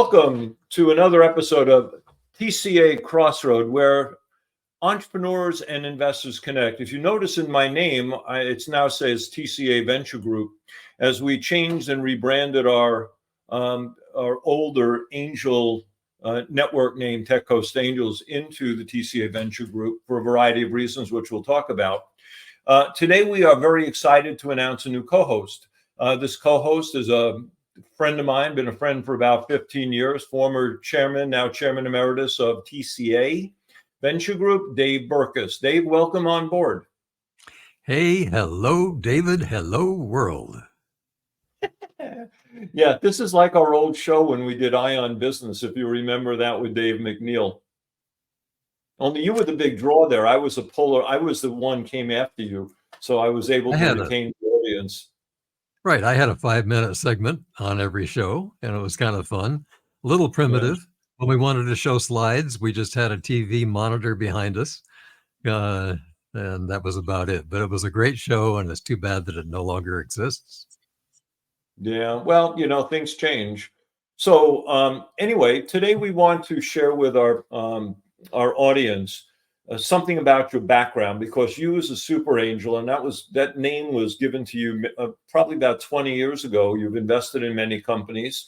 Welcome to another episode of TCA Crossroad, where entrepreneurs and investors connect. If you notice in my name, it now says TCA Venture Group, as we changed and rebranded our older angel network name, Tech Coast Angels, into the TCA Venture Group for a variety of reasons, which we'll talk about. Today, we are very excited to announce a new co-host. This co-host is a friend of mine, been a friend for about 15 years, former chairman, now chairman emeritus of TCA Venture Group, Dave Berkus. Dave, welcome on board. Hey, hello, David. Hello, world. Yeah, this is like our old show when we did Ion Business, if you remember that with Dave McNeil. Only you were the big draw there. I was the one came after you, so I was able to retain the audience. Right. I had a 5-minute segment on every show, and it was kind of fun. A little primitive. Yeah. When we wanted to show slides, we just had a TV monitor behind us, and that was about it. But it was a great show, and it's too bad that it no longer exists. Yeah, well, things change. So anyway, today we want to share with our audience something about your background, because you as a super angel, and that name was given to you probably about 20 years ago. You've invested in many companies,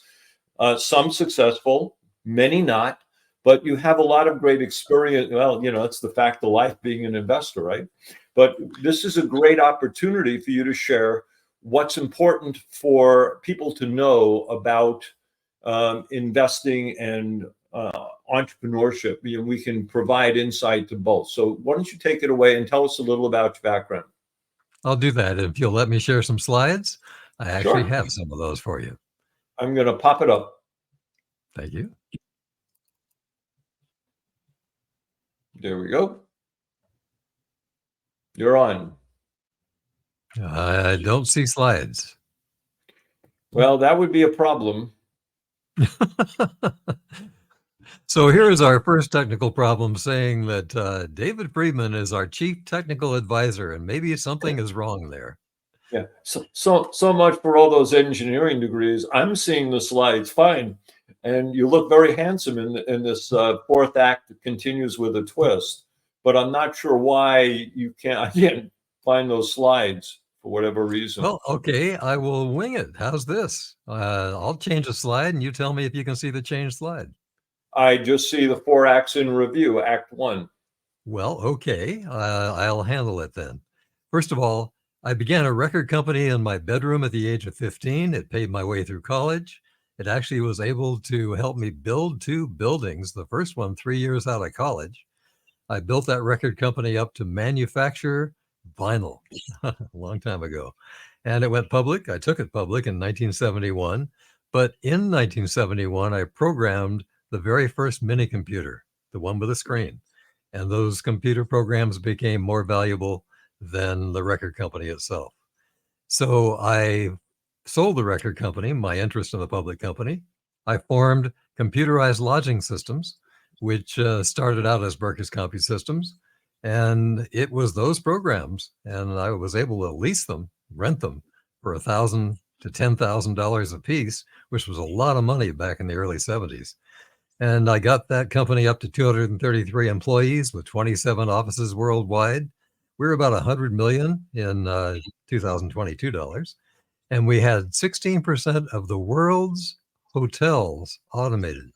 some successful, many not, but you have a lot of great experience. Well, it's the fact of life being an investor, right? But this is a great opportunity for you to share what's important for people to know about investing and entrepreneurship. We can provide insight to both. So why don't you take it away and tell us a little about your background? I'll do that. If you'll let me share some slides, I actually have some of those for you. I'm going to pop it up. Thank you. There we go. You're on. I don't see slides. Well, that would be a problem. So here is our first technical problem, saying that David Friedman is our chief technical advisor, and maybe something is wrong there. Yeah, so much for all those engineering degrees. I'm seeing the slides fine, and you look very handsome in this fourth act that continues with a twist. But I'm not sure why I can't find those slides for whatever reason. Well, okay, I will wing it. How's this? I'll change a slide, and you tell me if you can see the changed slide. I just see the 4 acts in review, Act 1. Well, okay, I'll handle it then. First of all, I began a record company in my bedroom at the age of 15. It paid my way through college. It actually was able to help me build 2 buildings, the first one 3 years out of college. I built that record company up to manufacture vinyl a long time ago. And it went public. I took it public in 1971. But in 1971, I programmed the very first mini computer, the one with a screen. And those computer programs became more valuable than the record company itself. So I sold the record company, my interest in the public company. I formed Computerized Lodging Systems, which started out as Berkus CompuSystems. And it was those programs, and I was able to lease them, rent them for $1,000 to $10,000 a piece, which was a lot of money back in the early 70s. And I got that company up to 233 employees with 27 offices worldwide. We were about 100 million in 2022 dollars. And we had 16% of the world's hotels automated,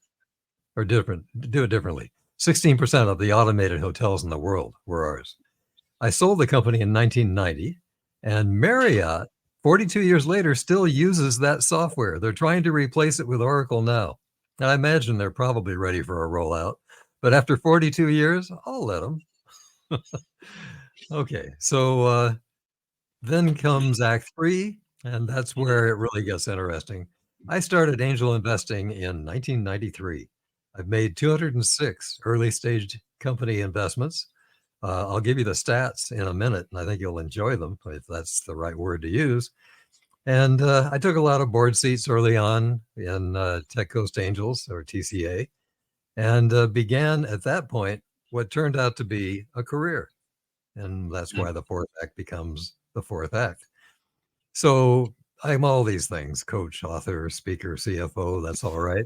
or different, do it differently. 16% of the automated hotels in the world were ours. I sold the company in 1990, and Marriott, 42 years later, still uses that software. They're trying to replace it with Oracle now. And I imagine they're probably ready for a rollout. But after 42 years, I'll let them. Okay, so then comes Act 3, and that's where it really gets interesting. I started angel investing in 1993. I've made 206 early stage company investments. I'll give you the stats in a minute, and I think you'll enjoy them, if that's the right word to use. And I took a lot of board seats early on in Tech Coast Angels, or TCA, and began at that point what turned out to be a career. And that's why the fourth act becomes the fourth act. So I'm all these things: coach, author, speaker, CFO. That's all right.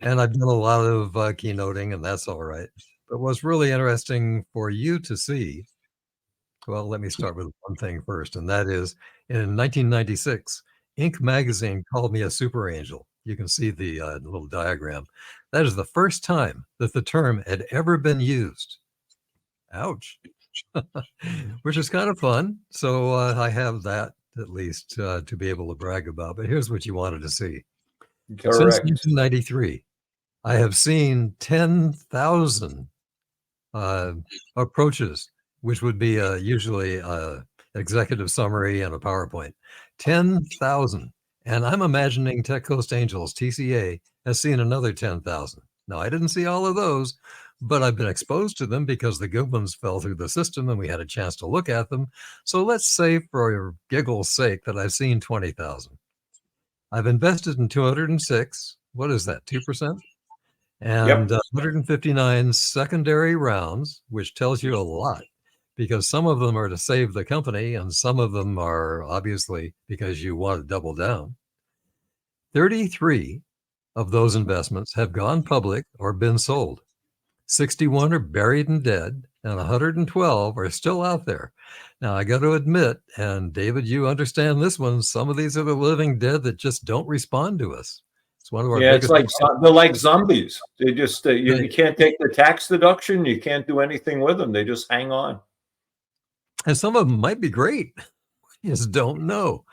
And I've done a lot of keynoting, and that's all right. But what's really interesting for you to see, well, let me start with one thing first, and that is in 1996, Inc. magazine called me a super angel. You can see the little diagram. That is the first time that the term had ever been used. Ouch. Which is kind of fun. So I have that at least to be able to brag about. But here's what you wanted to see. Since Correct. 1993, I have seen 10,000 uh, approaches, which would be usually a executive summary and a PowerPoint. 10,000. And I'm imagining Tech Coast Angels, TCA, has seen another 10,000. Now, I didn't see all of those, but I've been exposed to them because the good ones fell through the system and we had a chance to look at them. So let's say, for giggle's sake, that I've seen 20,000. I've invested in 206. What is that, 2%? And Yep. 159 secondary rounds, which tells you a lot because some of them are to save the company and some of them are obviously because you want to double down. 33 of those investments have gone public or been sold. 61 are buried and dead, and 112 are still out there. Now, I got to admit, and David, you understand this one, some of these are the living dead that just don't respond to us. It's one of our Yeah, it's biggest. like they're like zombies. They just you Right. can't take the tax deduction. You can't do anything with them. They just hang on. And some of them might be great. You just don't know.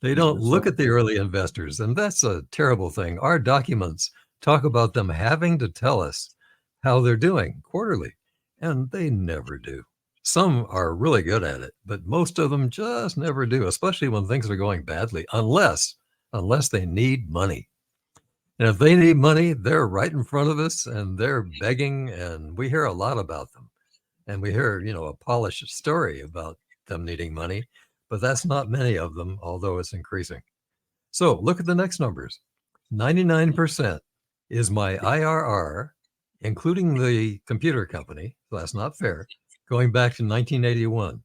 They don't So, look at the early investors, and that's a terrible thing. Our documents talk about them having to tell us how they're doing quarterly, and they never do. Some are really good at it, but most of them just never do, especially when things are going badly, unless they need money. And if they need money, they're right in front of us and they're begging, and we hear a lot about them. And we hear, a polished story about them needing money, but that's not many of them, although it's increasing. So look at the next numbers. 99% is my IRR, including the computer company. So that's not fair. Going back to 1981.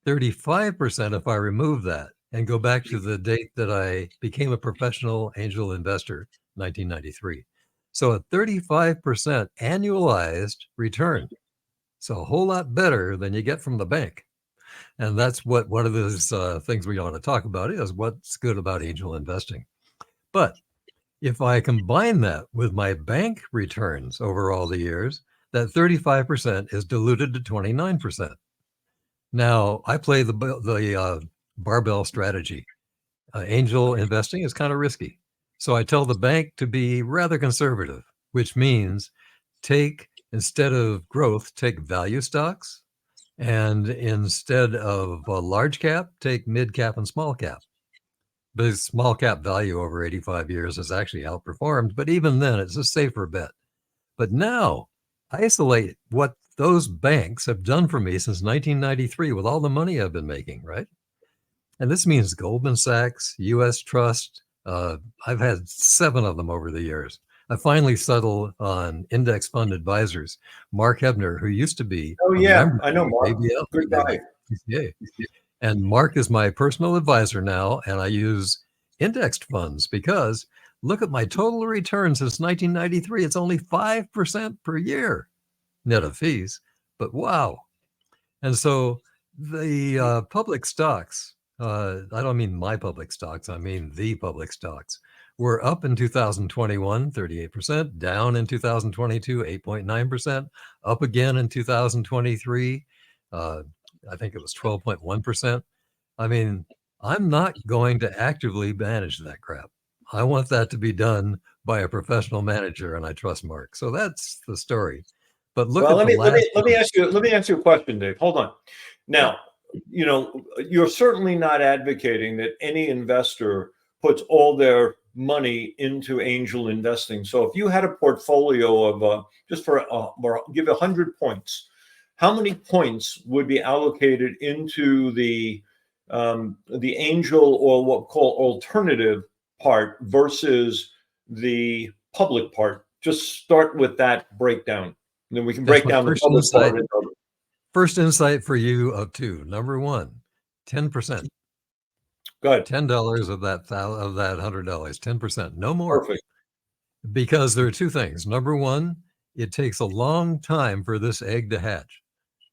35% if I remove that and go back to the date that I became a professional angel investor, 1993. So a 35% annualized return. So a whole lot better than you get from the bank. And that's what one of those things we want to talk about is what's good about angel investing. But if I combine that with my bank returns over all the years, that 35% is diluted to 29%. Now, I play the barbell strategy. Angel investing is kind of risky. So I tell the bank to be rather conservative, which means instead of growth, take value stocks. And instead of a large cap, take mid cap and small cap. The small cap value over 85 years has actually outperformed, but even then, it's a safer bet. But now, isolate what those banks have done for me since 1993 with all the money I've been making, right? And this means Goldman Sachs, US Trust. I've had 7 of them over the years. I finally settled on index fund advisors. Mark Hebner, who used to be oh a yeah, member I know of Mark. ABL, Good guy. TCA. And Mark is my personal advisor now, and I use indexed funds because look at my total return since 1993. It's only 5% per year net of fees, but wow. And so the public stocks, I don't mean my public stocks, I mean the public stocks, were up in 2021, 38%, down in 2022, 8.9%, up again in 2023. I think it was 12.1%. I mean, I'm not going to actively manage that crap. I want that to be done by a professional manager, and I trust Mark. So that's the story. But look Well, at the last let me number. ask you a question, Dave. Hold on. Yeah, Now, you're certainly not advocating that any investor puts all their money into angel investing. So, if you had a portfolio of just give 100 points, how many points would be allocated into the angel or what we call alternative part versus the public part? Just start with that breakdown. And then we can that's break my down the first public insight. part into First insight for you of 2. Number 1, 10%. Good. $10 of that $100, 10%, no more. Perfect. Because there are two things. Number one, it takes a long time for this egg to hatch.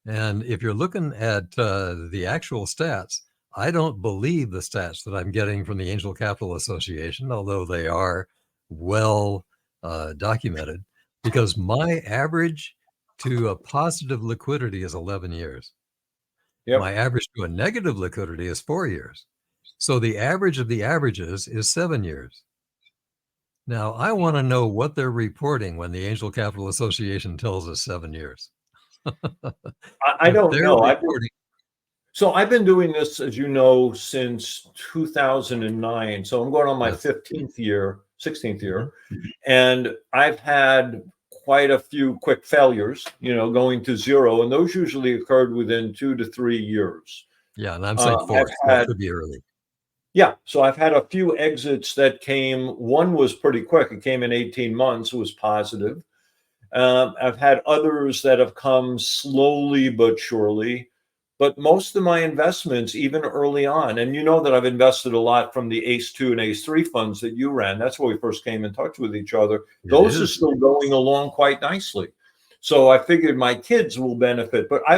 And if you're looking at the actual stats, I don't believe the stats that I'm getting from the Angel Capital Association, although they are well documented, because my average to a positive liquidity is 11 years. Yep. My average to a negative liquidity is 4 years. So the average of the averages is 7 years. Now, I want to know what they're reporting when the Angel Capital Association tells us 7 years. I If don't they're know. reporting, So I've been doing this, as you know, since 2009. So I'm going on my yes. 15th year, 16th year, Mhm. and I've had quite a few quick failures, going to zero, and those usually occurred within 2 to 3 years. Yeah, and I'm saying 4, I've so it had could be early. Yeah, so I've had a few exits that came. One was pretty quick. It came in 18 months. It was positive. I've had others that have come slowly but surely. But most of my investments, even early on, and you know that I've invested a lot from the ACE 2 and ACE 3 funds that you ran. That's where we first came in touch with each other. It Those are is. still going along quite nicely. So I figured my kids will benefit. But I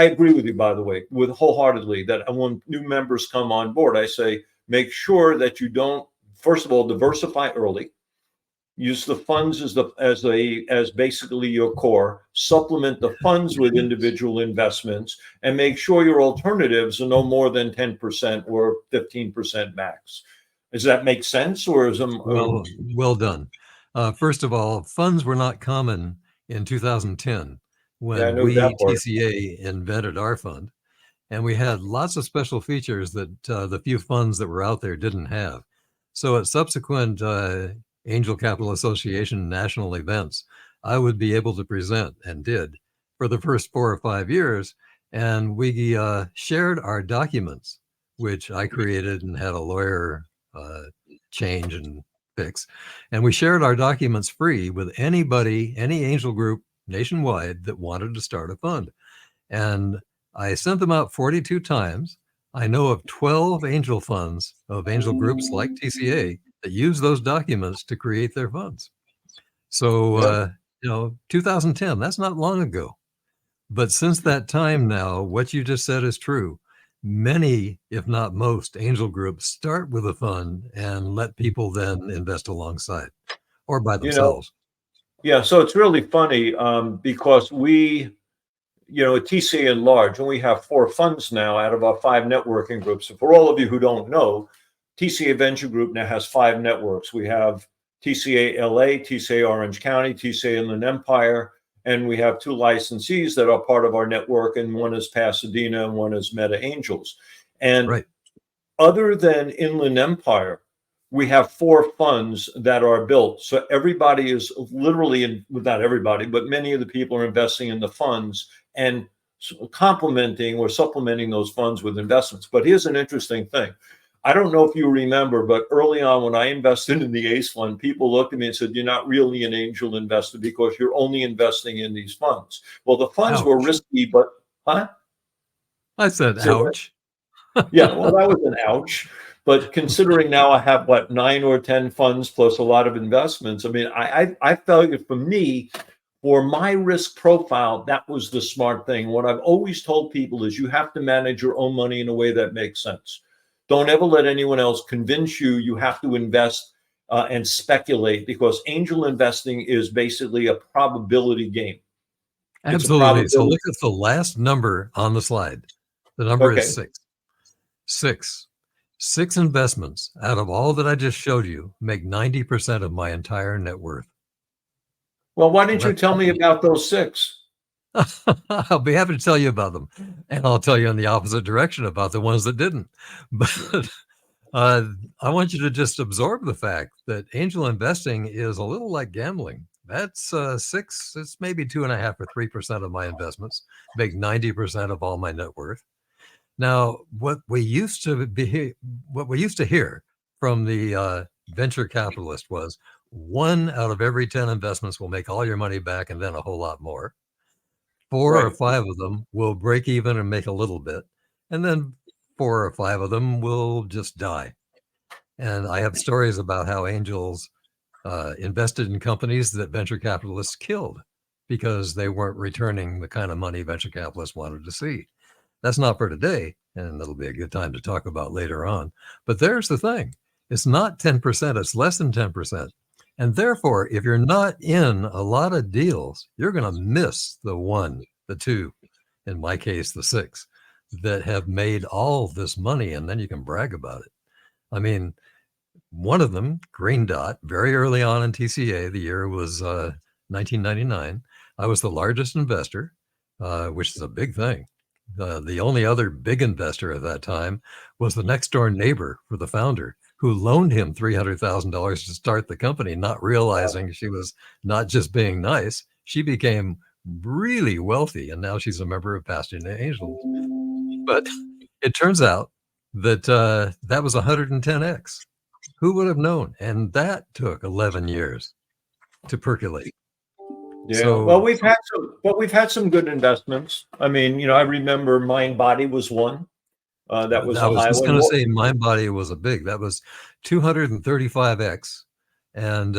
agree with you, by the way, with wholeheartedly that when new members come on board, I say, make sure that you don't, first of all, diversify early. Use the funds as basically your core. Supplement the funds with individual investments, and make sure your alternatives are no more than 10% or 15% max. Does that make sense, or is them? Well done. First of all, funds were not common in 2010 Yeah, I when know that we, part. TCA, invented our fund. And we had lots of special features that the few funds that were out there didn't have. So at subsequent Angel Capital Association national events, I would be able to present, and did, for the first 4 or 5 years. And we shared our documents, which I created and had a lawyer change and fix. And we shared our documents free with anybody, any angel group nationwide that wanted to start a fund. And I sent them out 42 times. I know of 12 angel funds of angel groups like TCA that use those documents to create their funds. So, Yep. 2010, that's not long ago. But since that time now, what you just said is true. Many, if not most, angel groups start with a fund and let people then invest alongside or by You know, themselves. yeah. So it's really funny because at TCA in large, and we have 4 funds now out of our 5 networking groups. So for all of you who don't know, TCA Venture Group now has 5 networks. We have TCA LA, TCA Orange County, TCA Inland Empire, and we have 2 licensees that are part of our network, and one is Pasadena and one is Meta Angels. And Right. other than Inland Empire, we have 4 funds that are built. So everybody is literally well, not everybody, but many of the people are investing in the funds and complementing or supplementing those funds with investments. But here's an interesting thing. I don't know if you remember, but early on when I invested in the ACE fund, people looked at me and said, "You're not really an angel investor because you're only investing in these funds." Well, the funds were Ouch. risky, but huh? I said, Say that. ouch. Yeah, well, that was an ouch. But considering now I have 9 or 10 funds plus a lot of investments, I mean, I felt it for me, for my risk profile, that was the smart thing. What I've always told people is you have to manage your own money in a way that makes sense. Don't ever let anyone else convince you you have to invest and speculate, because angel investing is basically a probability game. It's a Absolutely. So probability. look at the last number on the slide. The number is Okay. 6. 6. 6 investments out of all that I just showed you make 90% of my entire net worth. Well, why Well, didn't you tell me about those 6? I'll be happy to tell you about them. And I'll tell you in the opposite direction about the ones that didn't. But I want you to just absorb the fact that angel investing is a little like gambling. That's 6, it's maybe 2.5 or 3% of my investments, make 90% of all my net worth. Now, what we used to hear from the venture capitalist was 1 out of every 10 investments will make all your money back and then a whole lot more. 4 or Right. 5 of them will break even and make a little bit, and then 4 or 5 of them will just die. And I have stories about how angels invested in companies that venture capitalists killed because they weren't returning the kind of money venture capitalists wanted to see. That's not for today, and that'll be a good time to talk about later on. But there's the thing. It's not 10%, it's less than 10%. And therefore, if you're not in a lot of deals, you're going to miss the 1, the 2, in my case, the 6, that have made all this money, and then you can brag about it. I mean, one of them, Green Dot, very early on in TCA, the year was 1999. I was the largest investor, which is a big thing. The only other big investor at that time was the next door neighbor for the founder, who loaned him $300,000 to start the company, not realizing she was not just being nice. She became really wealthy, and now she's a member of Passionate Angels. But it turns out that that was 110x. Who would have known? And that took 11 years to percolate. Yeah. So, Well, we've had some good investments. I mean, I remember MindBody was one. That was I a was high just one. going to say MindBody was a big, that was 235x. And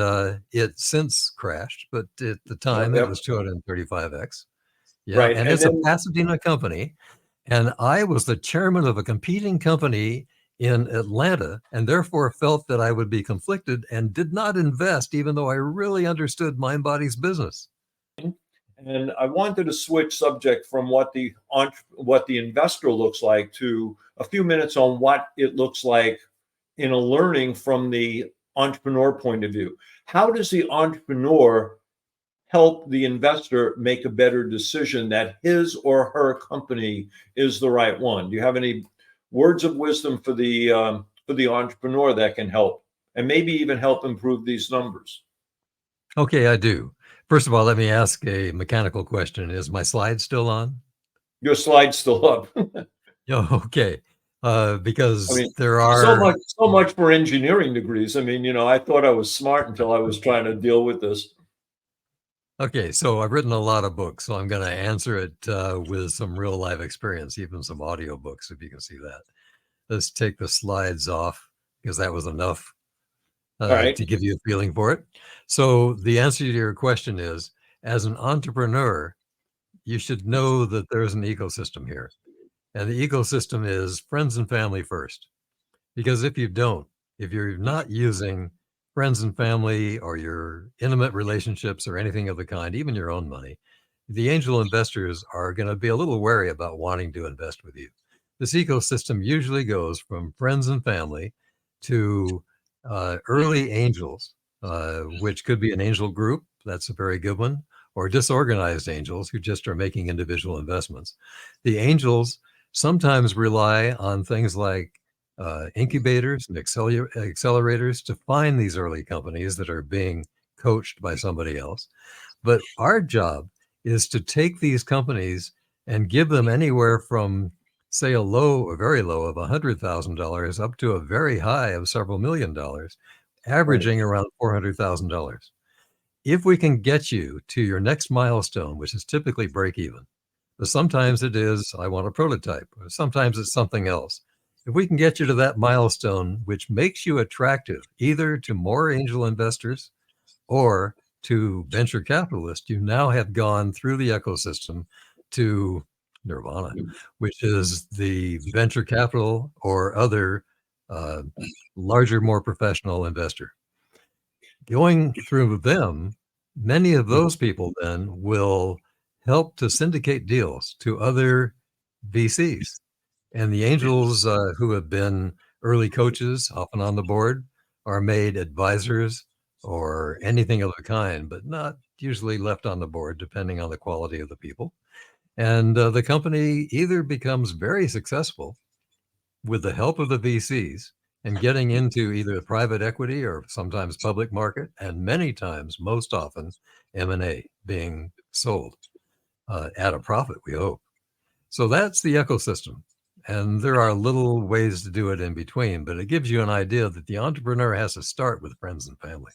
it since crashed, but at the time it was 235x. Yeah. Right. And it's a Pasadena company. And I was the chairman of a competing company in Atlanta, and therefore felt that I would be conflicted and did not invest, even though I really understood MindBody's business. And I wanted to switch subject from what the investor looks like to a few minutes on what it looks like in a learning from the entrepreneur point of view. How does the entrepreneur help the investor make a better decision that his or her company is the right one? Do you have any words of wisdom for the entrepreneur that can help, and maybe even help improve these numbers? Okay, I do. First of all, let me ask a mechanical question. Is my slide still on? Your slide's still up. Yeah, okay. Because I mean, there are so much for engineering degrees. I mean, I thought I was smart until I was trying to deal with this. Okay, so I've written a lot of books, so I'm going to answer it with some real life experience, even some audio books, if you can see that. Let's take the slides off because that was enough All right. to give you a feeling for it. So the answer to your question is, as an entrepreneur, you should know that there's an ecosystem here. And the ecosystem is friends and family first. Because if you don't, if you're not using friends and family or your intimate relationships or anything of the kind, even your own money, the angel investors are going to be a little wary about wanting to invest with you. This ecosystem usually goes from friends and family to early angels, which could be an angel group. That's a very good one. Or disorganized angels who just are making individual investments. The angels sometimes rely on things like incubators and accelerators to find these early companies that are being coached by somebody else. But our job is to take these companies and give them anywhere from, say, a low or very low of $100,000 up to a very high of several $1,000,000, averaging around $400,000. If we can get you to your next milestone, which is typically break even, but sometimes it is, I want a prototype, or sometimes it's something else. If we can get you to that milestone, which makes you attractive either to more angel investors or to venture capitalists, you now have gone through the ecosystem to nirvana, which is the venture capital or other larger, more professional investor. Going through them, many of those people then will help to syndicate deals to other VCs. And the angels who have been early coaches, often on the board, are made advisors or anything of the kind, but not usually left on the board, depending on the quality of the people. And the company either becomes very successful with the help of the VCs and getting into either private equity or sometimes public market, and many times, most often, M&A being sold at a profit, we hope. So that's the ecosystem. And there are little ways to do it in between, but it gives you an idea that the entrepreneur has to start with friends and family.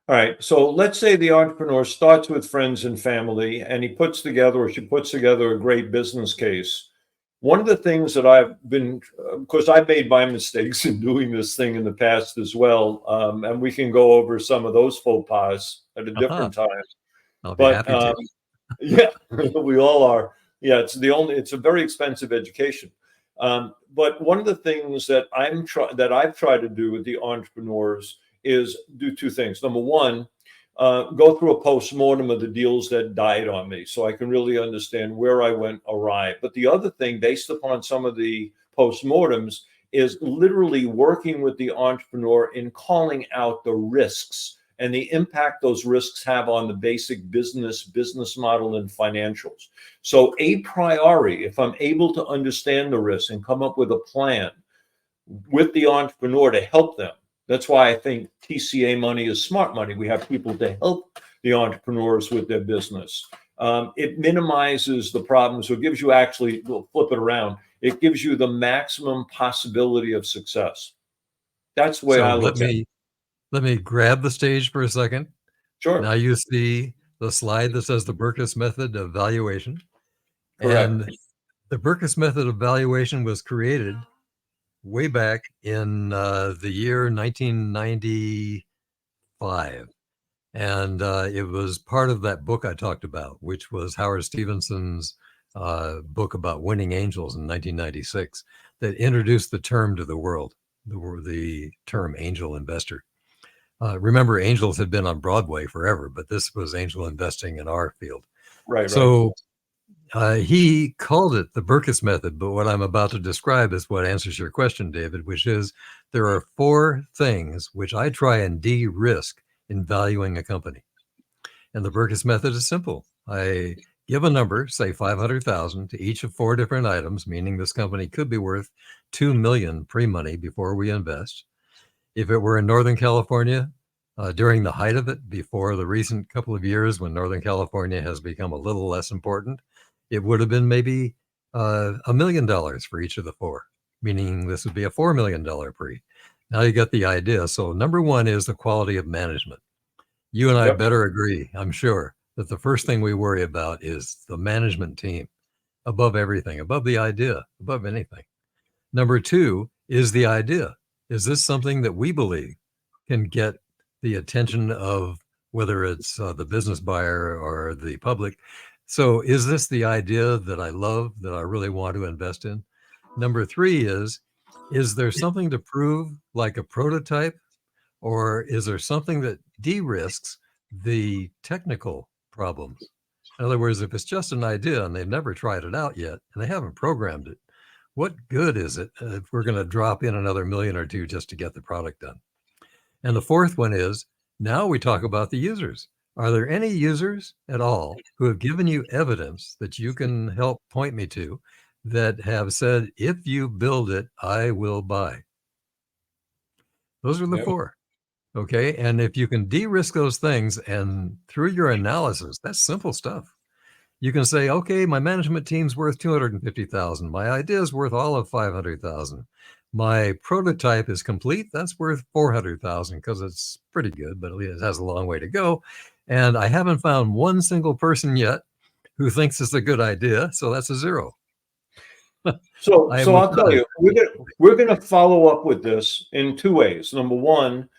All right. So let's say the entrepreneur starts with friends and family, and he puts together, or she puts together, a great business case. one of the things that I've been, of course, I've made my mistakes in doing this thing in the past as well, and we can go over some of those faux pas at a different time. I'll be But happy to. yeah, we all are. Yeah, it's a very expensive education. But one of the things that I've tried to do with the entrepreneurs is do two things. Number one, go through a post-mortem of the deals that died on me so I can really understand where I went awry. But the other thing, based upon some of the post-mortems, is literally working with the entrepreneur in calling out the risks and the impact those risks have on the basic business model and financials. So a priori, if I'm able to understand the risks and come up with a plan with the entrepreneur to help them, that's why I think TCA money is smart money. We have people to help the entrepreneurs with their business. It minimizes the problems, so it gives you we'll flip it around. It gives you the maximum possibility of success. That's the way I look at it. Let me grab the stage for a second. Sure. Now you see the slide that says the Berkus method of valuation. Correct. And the Berkus method of valuation was created way back in the year 1995. And it was part of that book I talked about, which was Howard Stevenson's book about winning angels in 1996 that introduced the term to the world, the term angel investor. Remember, angels had been on Broadway forever, but this was angel investing in our field. Right. So he called it the Berkus method, but what I'm about to describe is what answers your question, David, which is there are 4 things which I try and de-risk in valuing a company. And the Berkus method is simple. I give a number, say 500,000 to each of 4 different items, meaning this company could be worth 2 million pre-money before we invest. If it were in Northern California, during the height of it, before the recent couple of years when Northern California has become a little less important, it would have been maybe $1 million for each of the 4, meaning this would be a $4 million pre. Now you get the idea. So number 1 is the quality of management. You and I better agree, I'm sure, that the first thing we worry about is the management team above everything, above the idea, above anything. Number 2 is the idea. Is this something that we believe can get the attention of whether it's the business buyer or the public? So is this the idea that I love, that I really want to invest in? Number 3 is there something to prove, like a prototype? Or is there something that de-risks the technical problems? In other words, if it's just an idea and they've never tried it out yet and they haven't programmed it, what good is it if we're going to drop in another $1 million or $2 million just to get the product done? And the 4th one is, now we talk about the users. Are there any users at all who have given you evidence that you can help point me to that have said, if you build it, I will buy? Those are the 4. Okay. And if you can de-risk those things and through your analysis, that's simple stuff. You can say, okay, my management team's worth 250,000. My idea is worth all of 500,000. My prototype is complete. That's worth 400,000 because it's pretty good, but it has a long way to go. And I haven't found one single person yet who thinks it's a good idea. So that's a 0. So I'll tell you, we're going to follow up with this in 2 ways. Number 1,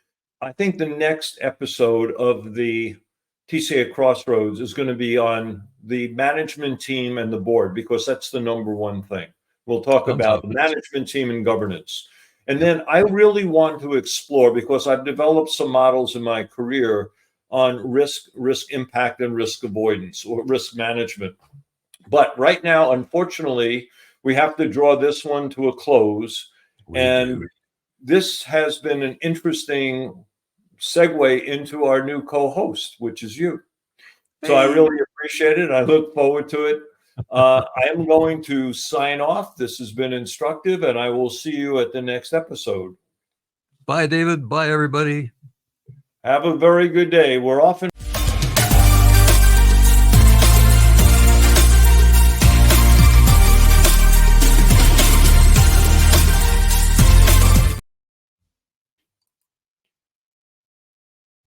I think the next episode of the TCA Crossroads is going to be on the management team and the board, because that's the number 1 thing. We'll talk about the management team and governance. And then I really want to explore, because I've developed some models in my career on risk impact and risk avoidance or risk management. But right now, unfortunately, we have to draw this one to a close. This has been an interesting segue into our new co-host, which is you. So I really appreciate it. I look forward to it. I am going to sign off. This has been instructive, and I will see you at the next episode. Bye, David. Bye, everybody. Have a very good day. We're off.